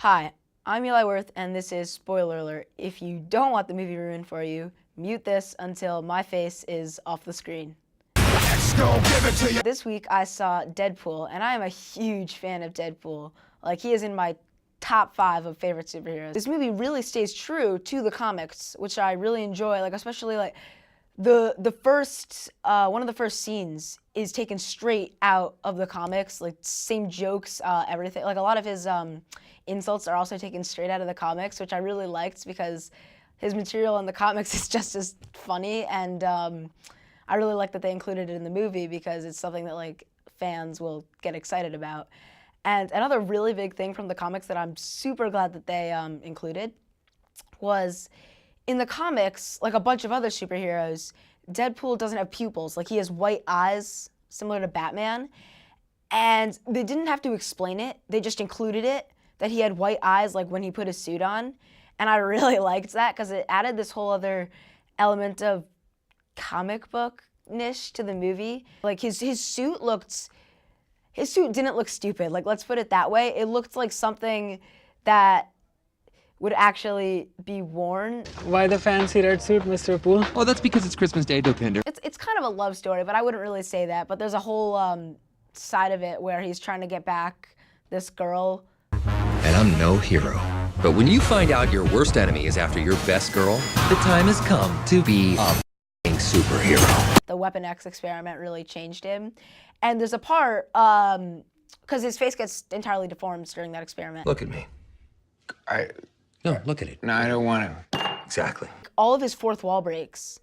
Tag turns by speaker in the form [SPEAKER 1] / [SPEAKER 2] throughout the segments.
[SPEAKER 1] Hi, I'm Eli Worth, and this is Spoiler Alert. If you don't want the movie ruined for you, mute this until my face is off the screen. This week I saw Deadpool, and I am a huge fan of Deadpool. Like, he is in my top 5 of favorite superheroes. This movie really stays true to the comics, which I really enjoy. Like, especially like the first one of the first scenes is taken straight out of the comics. Like, same jokes, everything. Like, a lot of his insults are also taken straight out of the comics, which I really liked because his material in the comics is just as funny, and I really like that they included it in the movie because it's something that like fans will get excited about. And another really big thing from the comics that I'm super glad that they included was in the comics, like a bunch of other superheroes, Deadpool doesn't have pupils. Like, he has white eyes, similar to Batman. And they didn't have to explain it. They just included it, that he had white eyes like when he put his suit on. And I really liked that because it added this whole other element of comic book-ish to the movie. Like, his suit didn't look stupid. Like, let's put it that way. It looked like something that would actually be worn.
[SPEAKER 2] Why the fancy red suit, Mr. Poole?
[SPEAKER 3] Oh, that's because it's Christmas Day, Dopinder.
[SPEAKER 1] It's kind of a love story, but I wouldn't really say that. But there's a whole side of it where he's trying to get back this girl.
[SPEAKER 4] And I'm no hero. But when you find out your worst enemy is after your best girl, the time has come to be a superhero.
[SPEAKER 1] The Weapon X experiment really changed him. And there's a part, because his face gets entirely deformed during that experiment.
[SPEAKER 4] Look at me. No, look at it.
[SPEAKER 3] No, I don't want to.
[SPEAKER 4] Exactly.
[SPEAKER 1] All of his fourth wall breaks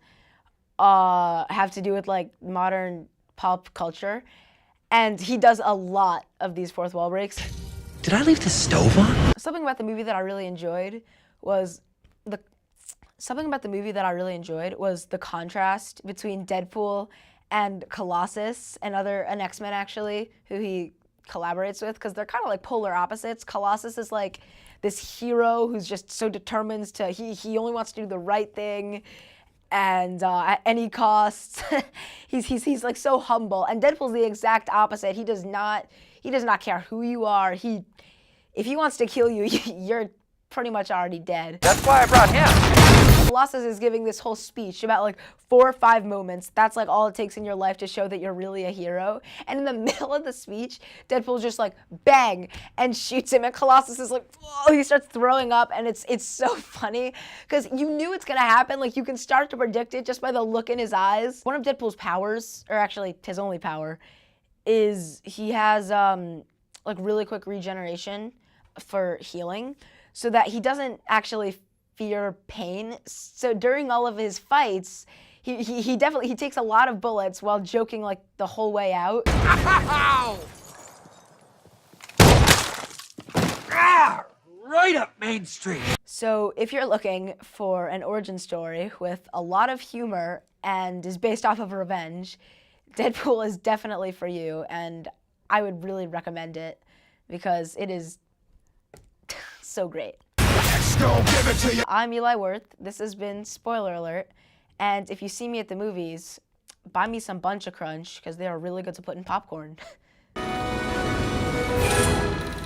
[SPEAKER 1] have to do with like modern pop culture. And he does a lot of these fourth wall breaks.
[SPEAKER 4] Did I leave the stove on?
[SPEAKER 1] Something about the movie that I really enjoyed was the contrast between Deadpool and Colossus and an X-Men actually, who he collaborates with, because they're kind of like polar opposites. Colossus is like this hero who's just so determined to, he only wants to do the right thing, and at any cost. he's like so humble. And Deadpool's the exact opposite. He does not care who you are. If he wants to kill you, you're pretty much already dead.
[SPEAKER 4] That's why I brought him.
[SPEAKER 1] Colossus is giving this whole speech about like 4 or 5 moments. That's like all it takes in your life to show that you're really a hero. And in the middle of the speech, Deadpool's just like bang and shoots him, and Colossus is like, whoa, he starts throwing up, and it's so funny because you knew it's gonna happen. Like, you can start to predict it just by the look in his eyes. One of Deadpool's powers, or actually his only power, is he has like really quick regeneration for healing, so that he doesn't actually fear pain. So during all of his fights, he definitely takes a lot of bullets while joking like the whole way out.
[SPEAKER 4] Right up Main Street.
[SPEAKER 1] So if you're looking for an origin story with a lot of humor and is based off of revenge, Deadpool is definitely for you, and I would really recommend it because it is so great. I'm Eli Worth. This has been Spoiler Alert. And if you see me at the movies, buy me some Bunch of Crunch because they are really good to put in popcorn.